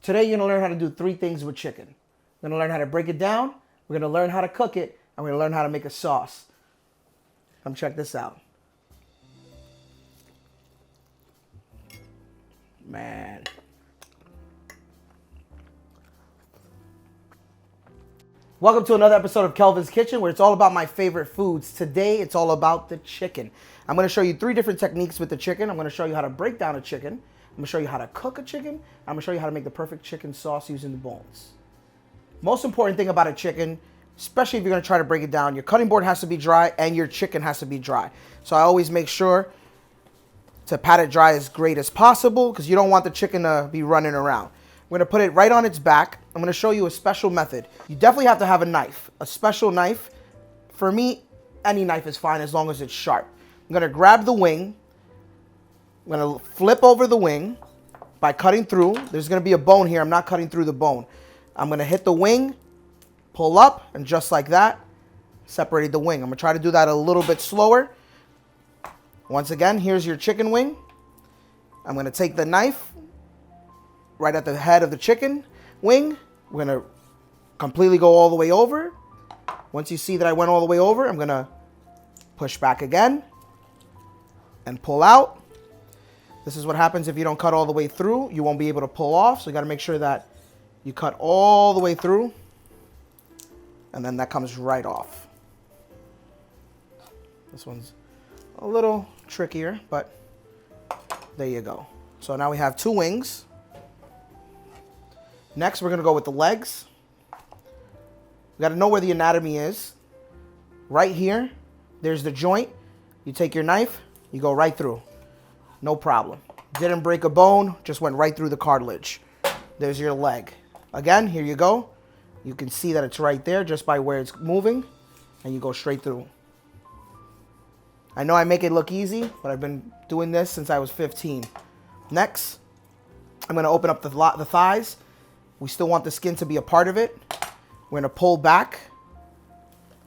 Today you're going to learn how to do 3 things with chicken. We're going to learn how to break it down, we're going to learn how to cook it, and we're going to learn how to make a sauce. Come check this out. Man. Welcome to another episode of Kelvin's Kitchen, where it's all about my favorite foods. Today, it's all about the chicken. I'm going to show you 3 different techniques with the chicken. I'm going to show you how to break down a chicken. I'm going to show you how to cook a chicken. I'm going to show you how to make the perfect chicken sauce using the bones. Most important thing about a chicken, especially if you're going to try to break it down, your cutting board has to be dry and your chicken has to be dry. So I always make sure to pat it dry as great as possible because you don't want the chicken to be running around. We're going to put it right on its back. I'm going to show you a special method. You definitely have to have a knife, a special knife. For me, any knife is fine as long as it's sharp. I'm going to grab the wing. I'm going to flip over the wing by cutting through. There's going to be a bone here. I'm not cutting through the bone. I'm going to hit the wing, pull up, and just like that, separate the wing. I'm going to try to do that a little bit slower. Once again, here's your chicken wing. I'm going to take the knife right at the head of the chicken wing. We're going to completely go all the way over. Once you see that I went all the way over, I'm going to push back again and pull out. This is what happens if you don't cut all the way through. You won't be able to pull off, so you got to make sure that you cut all the way through, and then that comes right off. This one's a little trickier, but there you go. So now we have 2 wings. Next, we're going to go with the legs. We got to know where the anatomy is. Right here, there's the joint. You take your knife, you go right through. No problem. Didn't break a bone, just went right through the cartilage. There's your leg. Again, here you go. You can see that it's right there just by where it's moving, and you go straight through. I know I make it look easy, but I've been doing this since I was 15. Next, I'm going to open up the thighs. We still want the skin to be a part of it. We're going to pull back.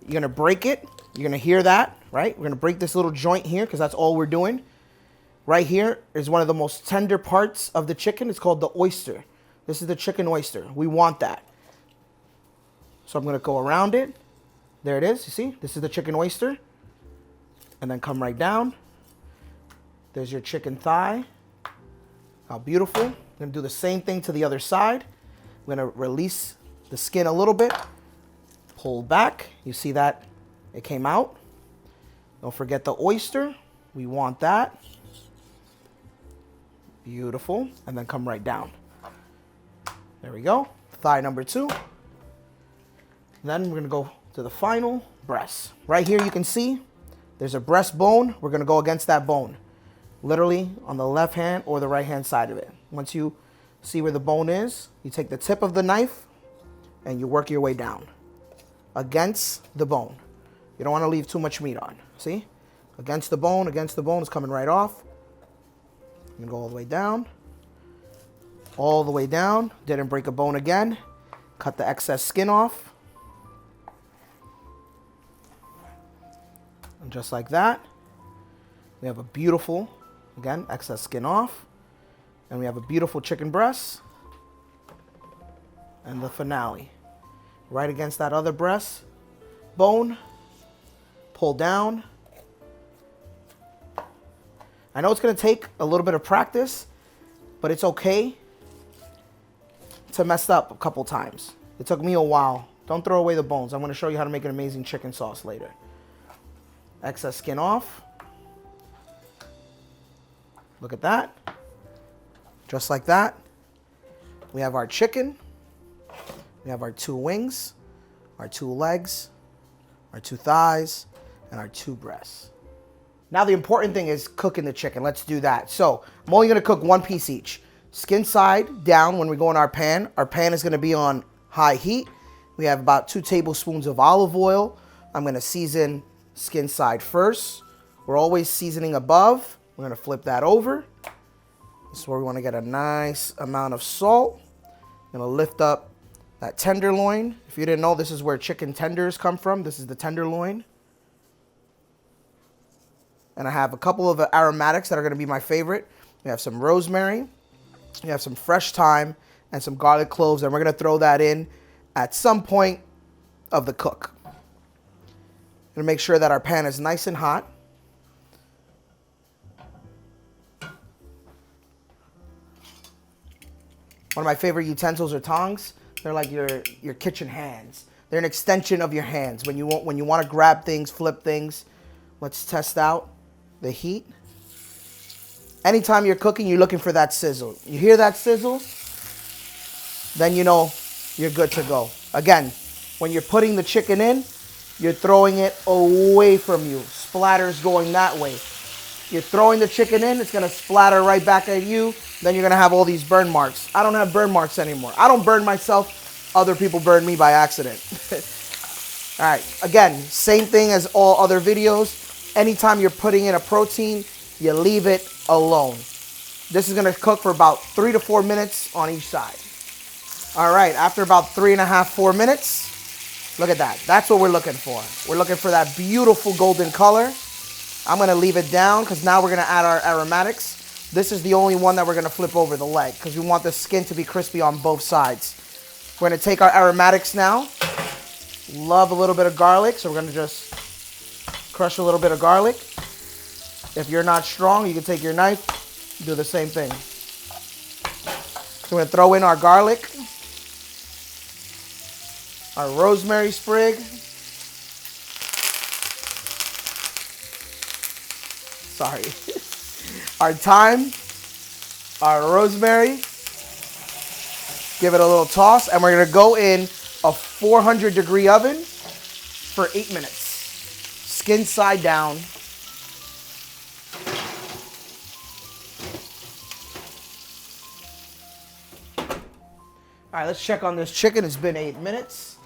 You're going to break it. You're going to hear that, right? We're going to break this little joint here because that's all we're doing. Right here is one of the most tender parts of the chicken. It's called the oyster. This is the chicken oyster. We want that. So I'm going to go around it. There it is. You see? This is the chicken oyster. And then come right down. There's your chicken thigh. How beautiful. I'm going to do the same thing to the other side. I'm going to release the skin a little bit. Pull back. You see that it came out. Don't forget the oyster. We want that. Beautiful. And then come right down. There we go. Thigh number 2. Then we're going to go to the final breast. Right here you can see there's a breastbone. We're going to go against that bone. Literally on the left hand or the right hand side of it. Once you see where the bone is, you take the tip of the knife and you work your way down against the bone. You don't want to leave too much meat on. See? Against the bone, it's coming right off. I'm going to go all the way down. All the way down. Didn't break a bone again. Cut the excess skin off. And just like that, we have a beautiful, again, excess skin off. And we have a beautiful chicken breast. And the finale. Right against that other breast bone. Pull down. I know it's going to take a little bit of practice, but it's okay to mess up a couple times. It took me a while. Don't throw away the bones. I'm going to show you how to make an amazing chicken sauce later. Excess skin off. Look at that. Just like that. We have our chicken. We have our 2 wings, our 2 legs, our 2 thighs, and our 2 breasts. Now the important thing is cooking the chicken. Let's do that. So I'm only going to cook 1 piece each. Skin side down when we go in our pan. Our pan is going to be on high heat. We have about 2 tablespoons of olive oil. I'm going to season skin side first. We're always seasoning above. We're going to flip that over. This is where we want to get a nice amount of salt. I'm going to lift up that tenderloin. If you didn't know, this is where chicken tenders come from. This is the tenderloin. And I have a couple of aromatics that are going to be my favorite. We have some rosemary, we have some fresh thyme, and some garlic cloves, and we're gonna throw that in at some point of the cook. Gonna make sure that our pan is nice and hot. One of my favorite utensils are tongs. They're like your kitchen hands. They're an extension of your hands. When you want to grab things, flip things. Let's test out the heat. Anytime you're cooking, you're looking for that sizzle. You hear that sizzle? Then you know you're good to go. Again, when you're putting the chicken in, you're throwing it away from you. Splatters going that way. You're throwing the chicken in, it's gonna splatter right back at you. Then you're gonna have all these burn marks. I don't have burn marks anymore. I don't burn myself. Other people burn me by accident. All right, again, same thing as all other videos. Anytime you're putting in a protein, you leave it alone. This is gonna cook for about 3 to 4 minutes on each side. All right, after about 3.5, 4 minutes, look at that. That's what we're looking for. We're looking for that beautiful golden color. I'm gonna leave it down because now we're gonna add our aromatics. This is the only one that we're gonna flip over the leg because we want the skin to be crispy on both sides. We're gonna take our aromatics now. Love a little bit of garlic, so we're gonna just crush a little bit of garlic. If you're not strong, you can take your knife, do the same thing. So we're gonna throw in our garlic, our rosemary sprig, sorry, our thyme, our rosemary. Give it a little toss, and we're gonna go in a 400-degree oven for 8 minutes. Skin side down. All right, let's check on this chicken. It's been 8 minutes.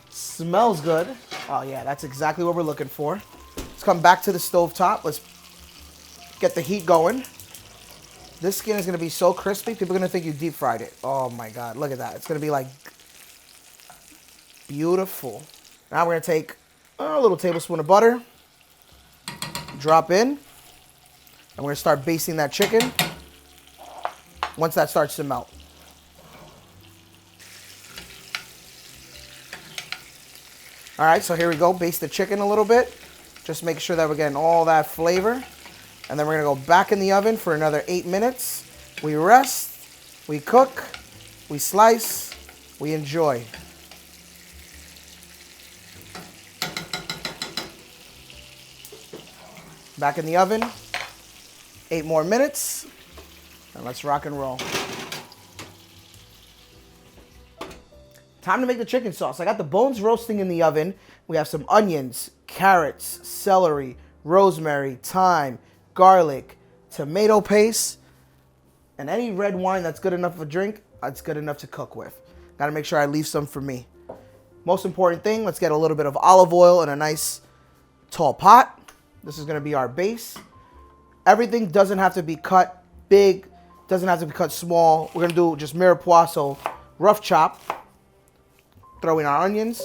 Smells good. Oh yeah, that's exactly what we're looking for. Let's come back to the stove top. Let's get the heat going. This skin is gonna be so crispy, people are gonna think you deep fried it. Oh my God, look at that. It's gonna be like beautiful. Now we're gonna take a little tablespoon of butter, drop in, and we're gonna start basting that chicken once that starts to melt. All right, so here we go. Baste the chicken a little bit. Just make sure that we're getting all that flavor. And then we're gonna go back in the oven for another 8 minutes. We rest, we cook, we slice, we enjoy. Back in the oven, 8 more minutes, and let's rock and roll. Time to make the chicken sauce. I got the bones roasting in the oven. We have some onions, carrots, celery, rosemary, thyme, garlic, tomato paste, and any red wine that's good enough for a drink, that's good enough to cook with. Gotta make sure I leave some for me. Most important thing, let's get a little bit of olive oil in a nice tall pot. This is gonna be our base. Everything doesn't have to be cut big, doesn't have to be cut small. We're gonna do just mirepoix, so rough chop. Throw in our onions.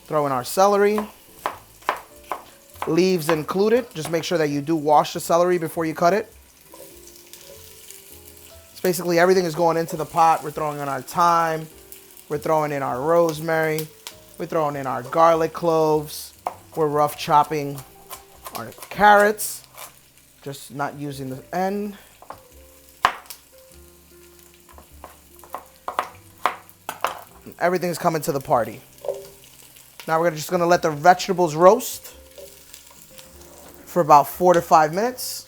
Throw in our celery. Leaves included. Just make sure that you do wash the celery before you cut it. So basically everything is going into the pot. We're throwing in our thyme. We're throwing in our rosemary. We're throwing in our garlic cloves. We're rough chopping our carrots. Just not using the end. Everything's coming to the party. Now we're just gonna let the vegetables roast for about 4 to 5 minutes.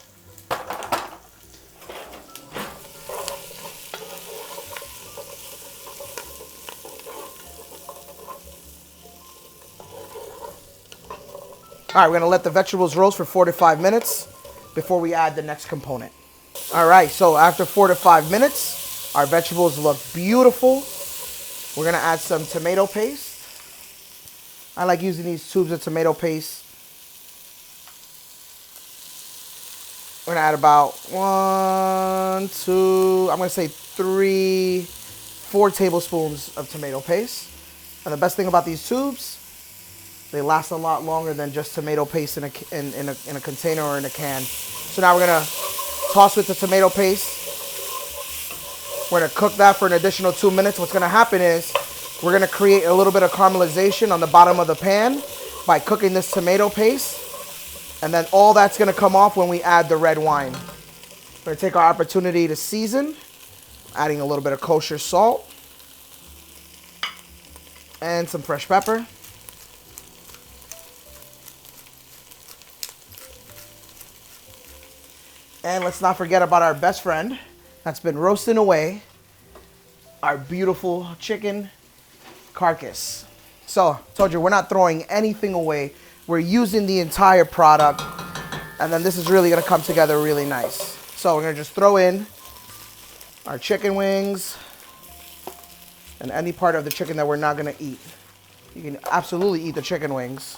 All right, we're gonna let the vegetables roast for 4 to 5 minutes before we add the next component. All right, so after 4 to 5 minutes, our vegetables look beautiful. We're gonna add some tomato paste. I like using these tubes of tomato paste. We're gonna add about 1, 2, I'm gonna say 3, 4 tablespoons of tomato paste. And the best thing about these tubes, They last a lot longer than just tomato paste in a container or in a can. So now we're gonna toss with the tomato paste. We're gonna cook that for an additional 2 minutes. What's gonna happen is we're gonna create a little bit of caramelization on the bottom of the pan by cooking this tomato paste. And then all that's gonna come off when we add the red wine. We're gonna take our opportunity to season, adding a little bit of kosher salt and some fresh pepper. And let's not forget about our best friend that's been roasting away, our beautiful chicken carcass. So, told you, we're not throwing anything away. We're using the entire product. And then this is really gonna come together really nice. So we're gonna just throw in our chicken wings and any part of the chicken that we're not gonna eat. You can absolutely eat the chicken wings.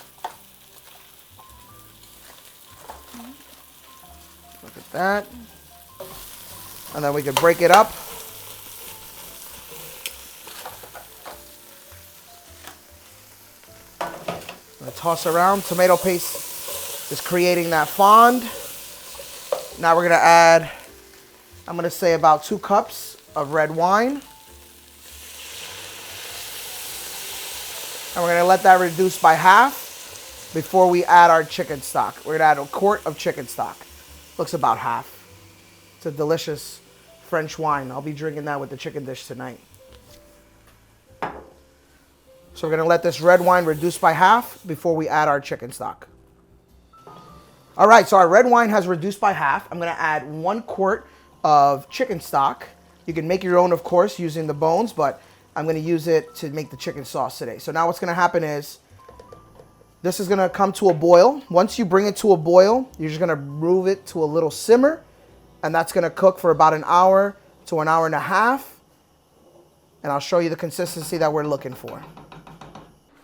Look at that. And then we can break it up. I'm gonna toss around. Tomato paste is creating that fond. Now we're gonna add, I'm gonna say about 2 cups of red wine. And we're gonna let that reduce by half before we add our chicken stock. We're gonna add a quart of chicken stock. Looks about half. It's a delicious French wine. I'll be drinking that with the chicken dish tonight. So we're gonna let this red wine reduce by half before we add our chicken stock. All right, so our red wine has reduced by half. I'm gonna add 1 quart of chicken stock. You can make your own, of course, using the bones, but I'm gonna use it to make the chicken sauce today. So now what's gonna happen is, this is gonna come to a boil. Once you bring it to a boil, you're just gonna move it to a little simmer, and that's gonna cook for about an hour to an hour and a half. And I'll show you the consistency that we're looking for.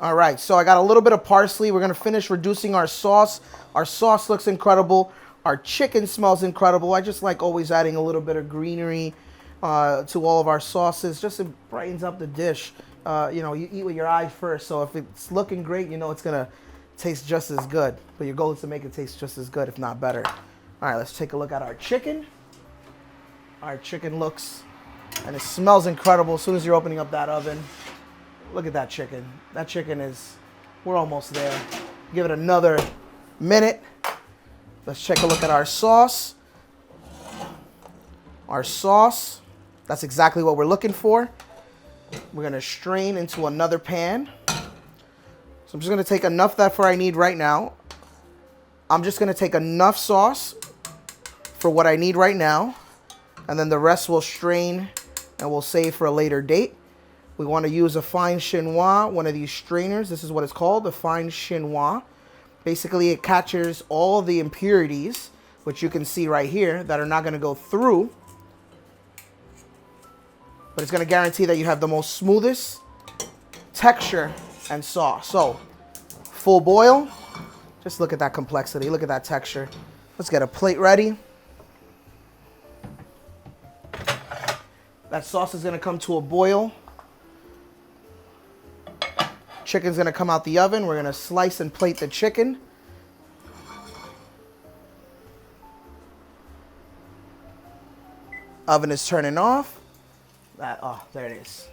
All right, so I got a little bit of parsley. We're gonna finish reducing our sauce. Our sauce looks incredible. Our chicken smells incredible. I just like always adding a little bit of greenery to all of our sauces. Just it brightens up the dish. You know, you eat with your eyes first. So if it's looking great, you know it's gonna taste just as good. But your goal is to make it taste just as good, if not better. All right, let's take a look at our chicken. Our chicken looks, and it smells incredible as soon as you're opening up that oven. Look at that chicken. That chicken is, we're almost there. Give it another minute. Let's take a look at our sauce. Our sauce, that's exactly what we're looking for. We're gonna strain into another pan. So I'm just gonna take enough that for I need right now. I'm just gonna take enough sauce for what I need right now. And then the rest we'll strain and we'll save for a later date. We want to use a fine chinois, one of these strainers. This is what it's called, the fine chinois. Basically, it captures all the impurities, which you can see right here, that are not going to go through. But it's going to guarantee that you have the most smoothest texture and sauce. So, full boil. Just look at that complexity. Look at that texture. Let's get a plate ready. That sauce is going to come to a boil. Chicken's gonna come out the oven. We're gonna slice and plate the chicken. Oven is turning off. Oh, there it is.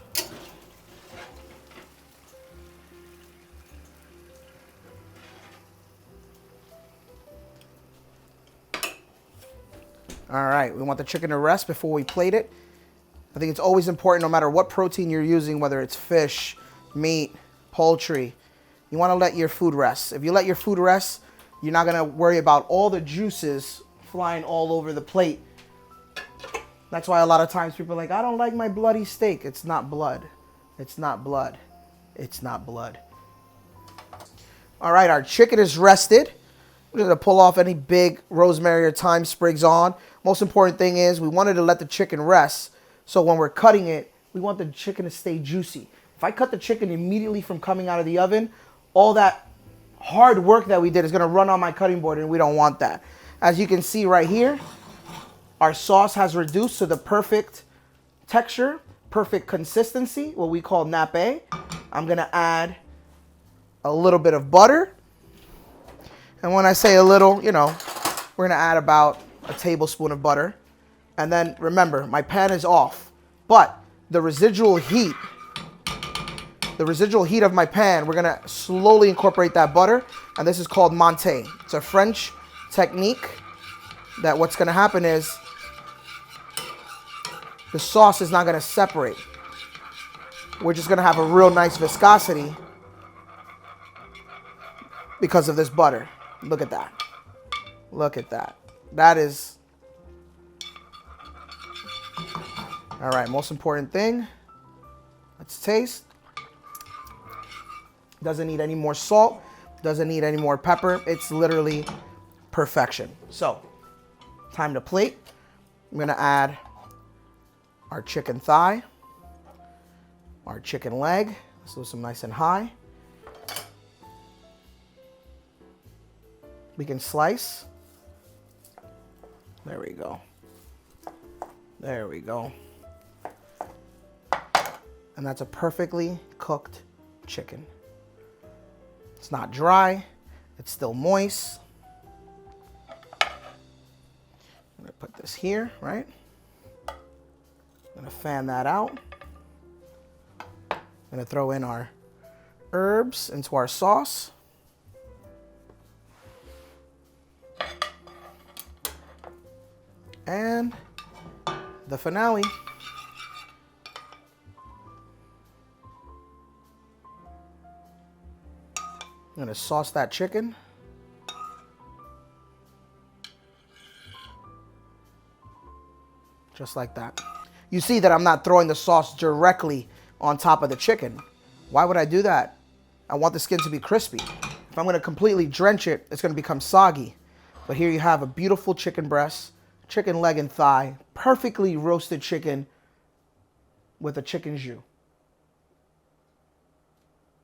All right, we want the chicken to rest before we plate it. I think it's always important, no matter what protein you're using, whether it's fish, meat, poultry, you want to let your food rest. If you let your food rest, you're not going to worry about all the juices flying all over the plate. That's why a lot of times people are like, I don't like my bloody steak. It's not blood. It's not blood. It's not blood. All right, our chicken is rested. We're going to pull off any big rosemary or thyme sprigs on. Most important thing is we wanted to let the chicken rest. So when we're cutting it, we want the chicken to stay juicy. If I cut the chicken immediately from coming out of the oven, all that hard work that we did is gonna run on my cutting board, and we don't want that. As you can see right here, our sauce has reduced to the perfect texture, perfect consistency, what we call nappe. I'm gonna add a little bit of butter. And when I say a little, you know, we're gonna add about a tablespoon of butter. And then remember, my pan is off, but the residual heat of my pan, we're gonna slowly incorporate that butter. And this is called monté. It's a French technique that what's gonna happen is the sauce is not gonna separate. We're just gonna have a real nice viscosity because of this butter. Look at that. Look at that. That is, all right, most important thing. Let's taste. Doesn't need any more salt. Doesn't need any more pepper. It's literally perfection. So, time to plate. I'm gonna add our chicken thigh, our chicken leg. Let's do some nice and high. We can slice. There we go. There we go. And that's a perfectly cooked chicken. It's not dry. It's still moist. I'm gonna put this here, right? I'm gonna fan that out. I'm gonna throw in our herbs into our sauce. And the finale. I'm gonna sauce that chicken. Just like that. You see that I'm not throwing the sauce directly on top of the chicken. Why would I do that? I want the skin to be crispy. If I'm gonna completely drench it, it's gonna become soggy. But here you have a beautiful chicken breast, chicken leg and thigh, perfectly roasted chicken with a chicken jus.